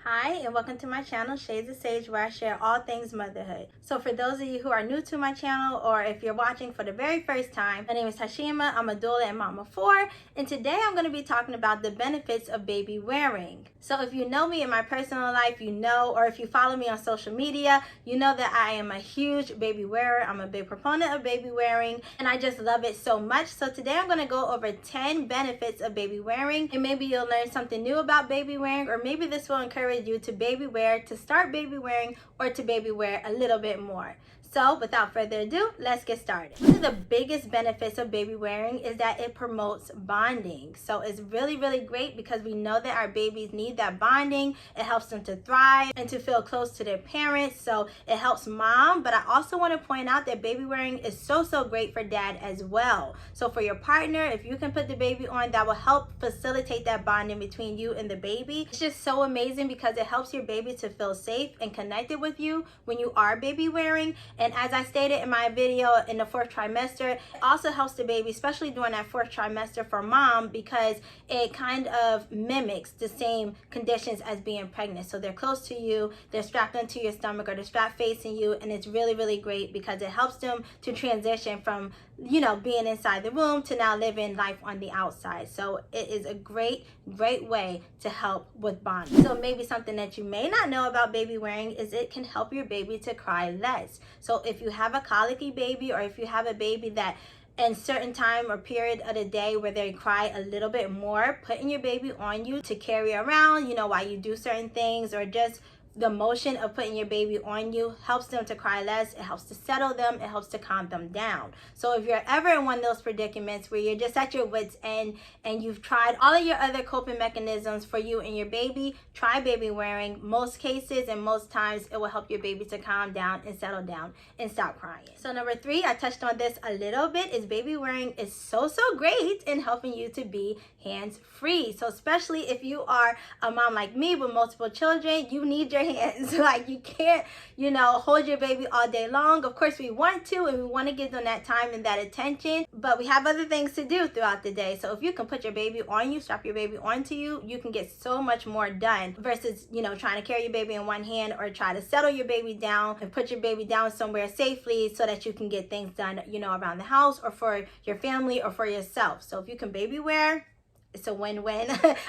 Hi, and welcome to my channel, Shades of Sage, where I share all things motherhood. So for those of you who are new to my channel, or if you're watching for the very first time, my name is Hashima. I'm a doula and mom of 4, and today I'm going to be talking about the benefits of baby wearing. So if you know me in my personal life, you know, or if you follow me on social media, you know that I am a huge baby wearer. I'm a big proponent of baby wearing, and I just love it so much. So today I'm going to go over 10 benefits of baby wearing, and maybe you'll learn something new about baby wearing, or maybe this will encourage you to baby wear, to start baby wearing, or to baby wear a little bit more. So without further ado, let's get started. One of the biggest benefits of baby wearing is that it promotes bonding. So it's really great because we know that our babies need that bonding. It helps them to thrive and to feel close to their parents. So it helps mom, but I also want to point out that baby wearing is so great for dad as well. So for your partner, if you can put the baby on, that will help facilitate that bonding between you and the baby. It's just so amazing because it helps your baby to feel safe and connected with you when you are baby wearing. And as I stated in my video in the 4th trimester, it also helps the baby, especially during that 4th trimester for mom, because it kind of mimics the same conditions as being pregnant. So they're close to you, they're strapped onto your stomach, or they're strapped facing you, and it's really great because it helps them to transition from, you know, being inside the womb to now living life on the outside. So it is a great way to help with bonding. So maybe something that you may not know about baby wearing is it can help your baby to cry less. So if you have a colicky baby, or if you have a baby that in certain time or period of the day where they cry a little bit more, putting your baby on you to carry around, you know, while you do certain things, or just the motion of putting your baby on you helps them to cry less. It helps to settle them. It helps to calm them down. So if you're ever in one of those predicaments where you're just at your wit's end and you've tried all of your other coping mechanisms for you and your baby, try baby wearing. Most cases and most times it will help your baby to calm down and settle down and stop crying. So number 3, I touched on this a little bit, is baby wearing is so great in helping you to be hands-free. So especially if you are a mom like me with multiple children, you need your hands. Like, you can't, you know, hold your baby all day long. Of course we want to, and we want to give them that time and that attention, but we have other things to do throughout the day. So if you can put your baby on you, strap your baby onto you, you can get so much more done versus, you know, trying to carry your baby in one hand, or try to settle your baby down and put your baby down somewhere safely so that you can get things done, you know, around the house or for your family or for yourself. So if you can baby wear, it's a win-win.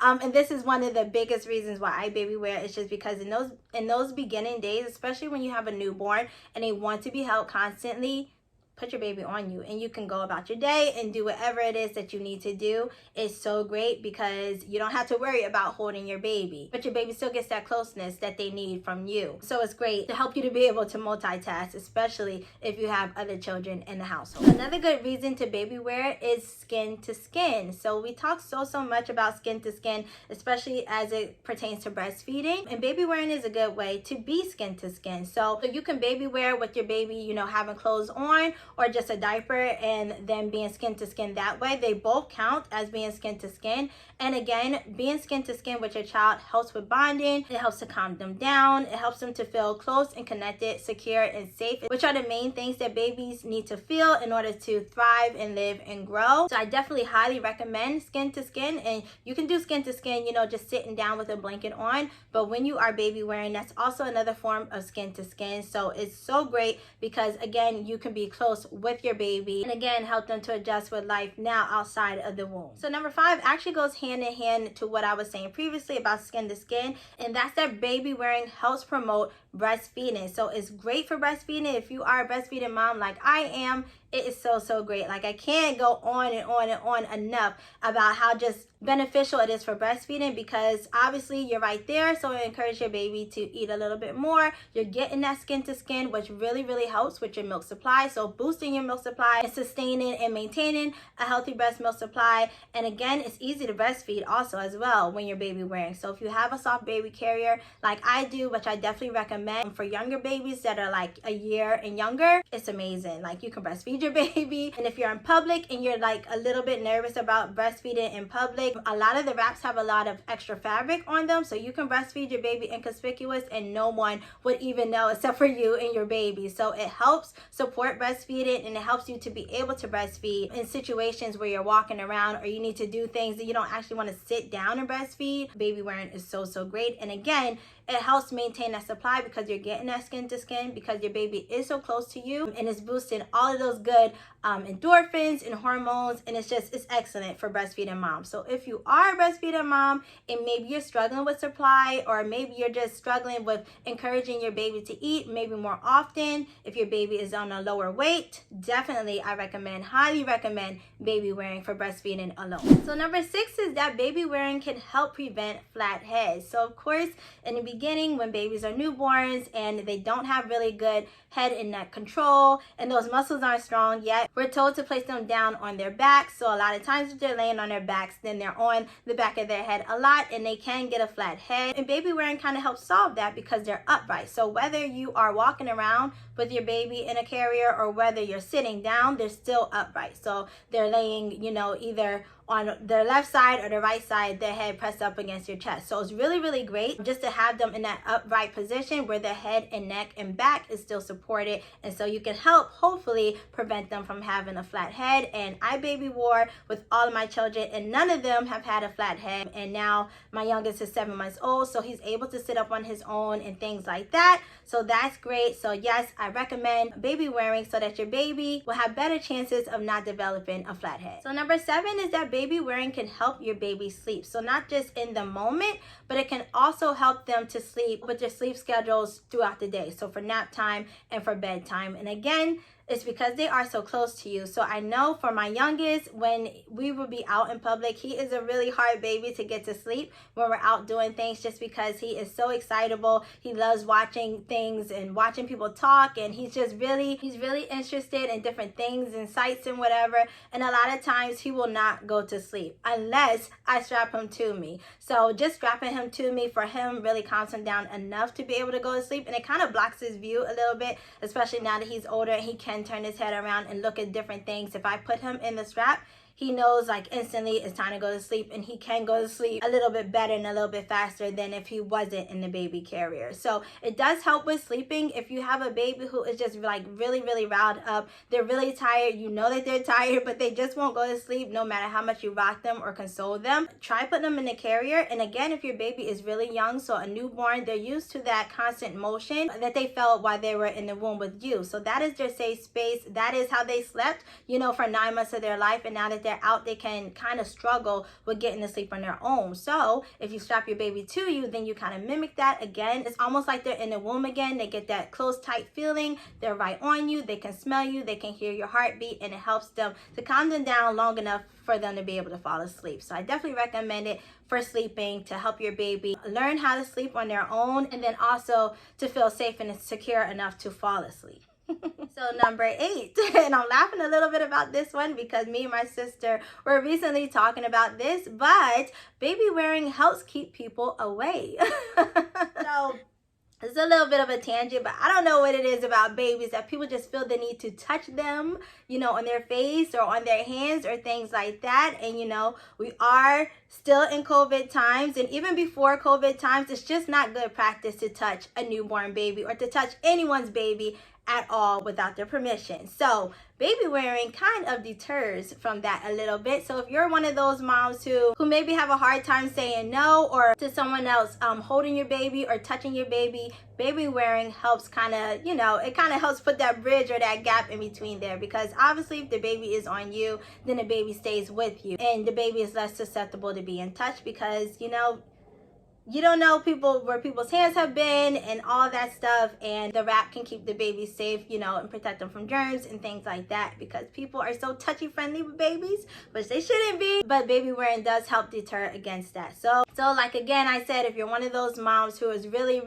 And this is one of the biggest reasons why I baby wear. It's just because in those beginning days, especially when you have a newborn and they want to be held constantly, put your baby on you and you can go about your day and do whatever it is that you need to do. It's so great because you don't have to worry about holding your baby, but your baby still gets that closeness that they need from you. So it's great to help you to be able to multitask, especially if you have other children in the household. Another good reason to baby wear is skin to skin. So we talk so much about skin to skin, especially as it pertains to breastfeeding, and baby wearing is a good way to be skin to skin. So you can baby wear with your baby, you know, having clothes on, or just a diaper, and then being skin to skin that way. They both count as being skin to skin. And again, being skin to skin with your child helps with bonding. It helps to calm them down. It helps them to feel close and connected, secure and safe, which are the main things that babies need to feel in order to thrive and live and grow. So I definitely highly recommend skin to skin. And you can do skin to skin, you know, just sitting down with a blanket on. But when you are baby wearing, that's also another form of skin to skin. So it's so great because, again, you can be close with your baby and, again, help them to adjust with life now outside of the womb. So number 5 actually goes hand in hand to what I was saying previously about skin to skin, and that's that baby wearing helps promote breastfeeding. So it's great for breastfeeding. If you are a breastfeeding mom like I am, it is so great. Like, I can't go on and on enough about how just beneficial it is for breastfeeding, because obviously you're right there, so I encourage your baby to eat a little bit more. You're getting that skin to skin, which really helps with your milk supply. So boosting your milk supply and sustaining and maintaining a healthy breast milk supply. And again, it's easy to breastfeed also as well when you're baby wearing. So if you have a soft baby carrier like I do, which I definitely recommend for younger babies that are like a year and younger, it's amazing. Like, you can breastfeed your baby. And if you're in public and you're like a little bit nervous about breastfeeding in public, fabric. A lot of the wraps have a lot of extra fabric on them, so you can breastfeed your baby inconspicuous and no one would even know except for you and your baby. So it helps support breastfeeding, and it helps you to be able to breastfeed in situations where you're walking around or you need to do things that you don't actually want to sit down and breastfeed. Baby wearing is so great. And again, it helps maintain that supply because you're getting that skin to skin because your baby is so close to you, and it's boosting all of those good endorphins and hormones, and it's excellent for breastfeeding moms. So if you are a breastfeeding mom and maybe you're struggling with supply, or maybe you're just struggling with encouraging your baby to eat maybe more often, if your baby is on a lower weight, definitely I highly recommend baby wearing for breastfeeding alone. So number 6 is that baby wearing can help prevent flat heads. So of course, in the beginning, when babies are newborns and they don't have really good head and neck control and those muscles aren't strong yet, we're told to place them down on their backs. So a lot of times if they're laying on their backs, then they're on the back of their head a lot and they can get a flat head. And baby wearing kind of helps solve that because they're upright. So whether you are walking around with your baby in a carrier or whether you're sitting down, they're still upright. So they're laying, either on their left side or the right side, their head pressed up against your chest. So it's really great just to have them in that upright position where their head and neck and back is still supported, and so you can help hopefully prevent them from having a flat head. And I baby wore with all of my children and none of them have had a flat head, and now my youngest is 7 months old, so he's able to sit up on his own and things like that. So that's great. So yes, I recommend baby wearing so that your baby will have better chances of not developing a flat head. So number 7 is that baby wearing can help your baby sleep. So not just in the moment, but it can also help them to sleep with their sleep schedules throughout the day. So for nap time and for bedtime. And again, it's because they are so close to you. So I know for my youngest, when we will be out in public, he is a really hard baby to get to sleep when we're out doing things, just because he is so excitable. He loves watching things and watching people talk, and he's really interested in different things and sights and whatever. And a lot of times he will not go to sleep unless I strap him to me. So just strapping him to me for him really calms him down enough to be able to go to sleep. And it kind of blocks his view a little bit, especially now that he's older and he can turn his head around and look at different things. If I put him in the strap, he knows like instantly it's time to go to sleep, and he can go to sleep a little bit better and a little bit faster than if he wasn't in the baby carrier. So it does help with sleeping. If you have a baby who is just like really riled up, they're really tired, you know that they're tired, but they just won't go to sleep no matter how much you rock them or console them, try putting them in the carrier. And again, if your baby is really young, so a newborn, they're used to that constant motion that they felt while they were in the womb with you. So that is their safe space. That is how they slept, for 9 months of their life. And now that they're out, they can kind of struggle with getting to sleep on their own. So if you strap your baby to you, then you kind of mimic that. Again, it's almost like they're in the womb again. They get that close, tight feeling. They're right on you. They can smell you. They can hear your heartbeat, and it helps them to calm them down long enough for them to be able to fall asleep. So I definitely recommend it for sleeping, to help your baby learn how to sleep on their own, and then also to feel safe and secure enough to fall asleep. So number 8, and I'm laughing a little bit about this one because me and my sister were recently talking about this, but baby wearing helps keep people away. So it's a little bit of a tangent, but I don't know what it is about babies that people just feel the need to touch them, on their face or on their hands or things like that. And, we are still in COVID times, and even before COVID times, it's just not good practice to touch a newborn baby or to touch anyone's baby at all without their permission. So baby wearing kind of deters from that a little bit. So if you're one of those moms who maybe have a hard time saying no, or to someone else holding your baby or touching your baby, baby wearing helps kind of, it kind of helps put that bridge or that gap in between there, because obviously if the baby is on you, then the baby stays with you, and the baby is less susceptible to being touched because, you don't know where people's hands have been and all that stuff, and the wrap can keep the baby safe, and protect them from germs and things like that, because people are so touchy friendly with babies, which they shouldn't be. But baby wearing does help deter against that. So like again, I said, if you're one of those moms who is really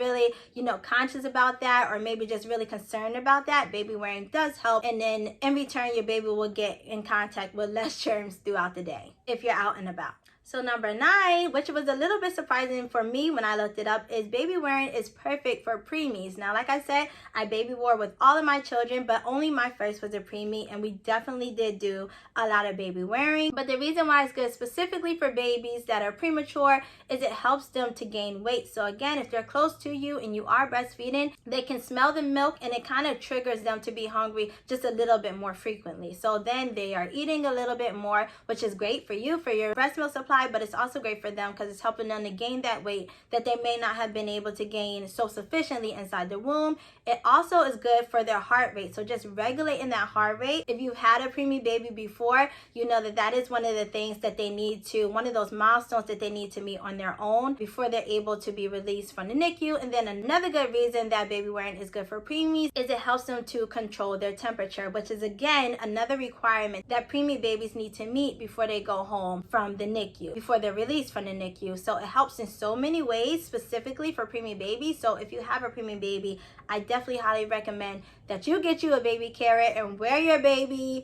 conscious about that, or maybe just really concerned about that, baby wearing does help. And then in return, your baby will get in contact with less germs throughout the day if you're out and about. So number 9, which was a little bit surprising for me when I looked it up, is baby wearing is perfect for preemies. Now, like I said, I baby wore with all of my children, but only my first was a preemie, and we definitely did do a lot of baby wearing. But the reason why it's good specifically for babies that are premature is it helps them to gain weight. So again, if they're close to you and you are breastfeeding, they can smell the milk and it kind of triggers them to be hungry just a little bit more frequently. So then they are eating a little bit more, which is great for you, for your breast milk supply, but it's also great for them because it's helping them to gain that weight that they may not have been able to gain so sufficiently inside the womb. It also is good for their heart rate. So just regulating that heart rate. If you've had a preemie baby before, you know that that is one of the things that they need to, one of those milestones that they need to meet on their own before they're able to be released from the NICU. And then another good reason that baby wearing is good for preemies is it helps them to control their temperature, which is again another requirement that preemie babies need to meet before they go home from the NICU, before they're released from the NICU. So it helps in so many ways, specifically for preemie babies. So if you have a preemie baby, I definitely highly recommend that you get you a baby carrier and wear your baby.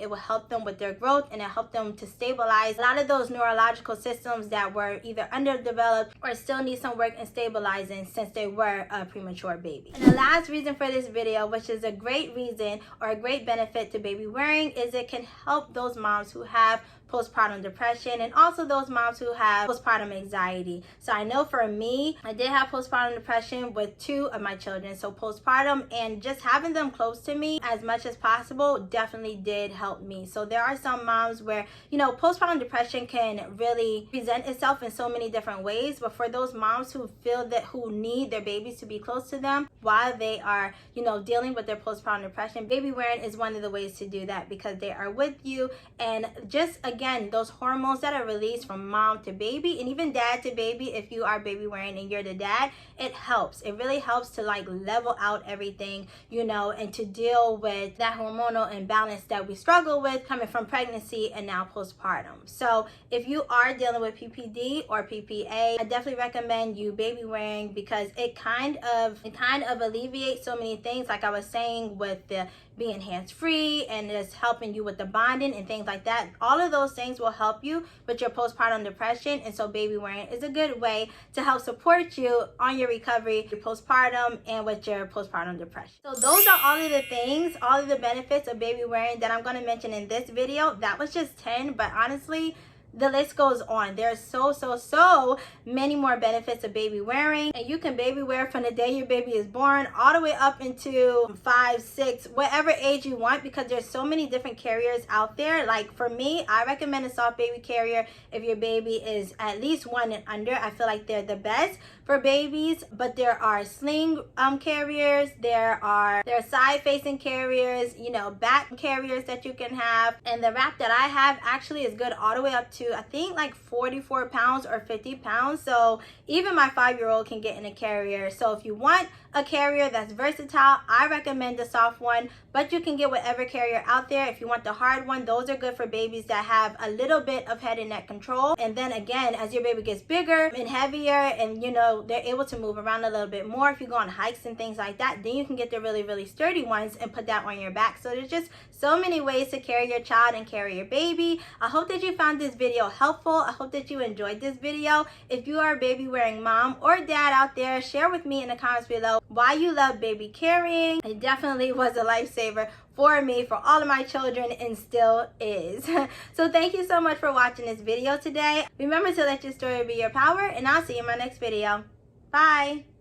It will help them with their growth, and it help them to stabilize a lot of those neurological systems that were either underdeveloped or still need some work in stabilizing since they were a premature baby. And the last reason for this video, which is a great reason or a great benefit to baby wearing, is it can help those moms who have postpartum depression and also those moms who have postpartum anxiety. So I know for me, I did have postpartum depression with 2 of my children. So postpartum and just having them close to me as much as possible definitely did help me. So there are some moms where, you know, postpartum depression can really present itself in so many different ways. But for those moms who feel that, who need their babies to be close to them while they are, you know, dealing with their postpartum depression, baby wearing is one of the ways to do that because they are with you. And just again, those hormones that are released from mom to baby and even dad to baby, if you are baby wearing and you're the dad, it helps. It really helps to like level out everything, you know, and to deal with that hormonal imbalance that we struggle with coming from pregnancy and now postpartum. So if you are dealing with PPD or PPA, I definitely recommend you baby wearing because it kind of alleviates so many things, like I was saying, with the being hands-free and just helping you with the bonding and things like that. All of those things will help you with your postpartum depression, and so baby wearing is a good way to help support you on your recovery, your postpartum, and with your postpartum depression. So those are all of the things, all of the benefits of baby wearing that I'm going to mention in this video. That was just 10, but honestly, the list goes on. There's so many more benefits of baby wearing, and you can baby wear from the day your baby is born all the way up into 5, 6, whatever age you want, because there's so many different carriers out there. Like for me, I recommend a soft baby carrier if your baby is at least 1 and under. I feel like they're the best for babies, but there are sling carriers, there are side facing carriers, you know, back carriers that you can have, and the wrap that I have actually is good all the way up to I think like 44 pounds or 50 pounds. So even my 5-year-old can get in a carrier. So if you want a carrier that's versatile, I recommend the soft one, but you can get whatever carrier out there. If you want the hard one, those are good for babies that have a little bit of head and neck control. And then again, as your baby gets bigger and heavier and, you know, they're able to move around a little bit more, if you go on hikes and things like that, then you can get the really sturdy ones and put that on your back. So there's just so many ways to carry your child and carry your baby. I hope that you found this video helpful. I hope that you enjoyed this video. If you are a baby wearing mom or dad out there, share with me in the comments below why you love baby carrying. It definitely was a lifesaver for me, for all of my children, and still is. So thank you so much for watching this video today. Remember to let your story be your power, and I'll see you in my next video. Bye.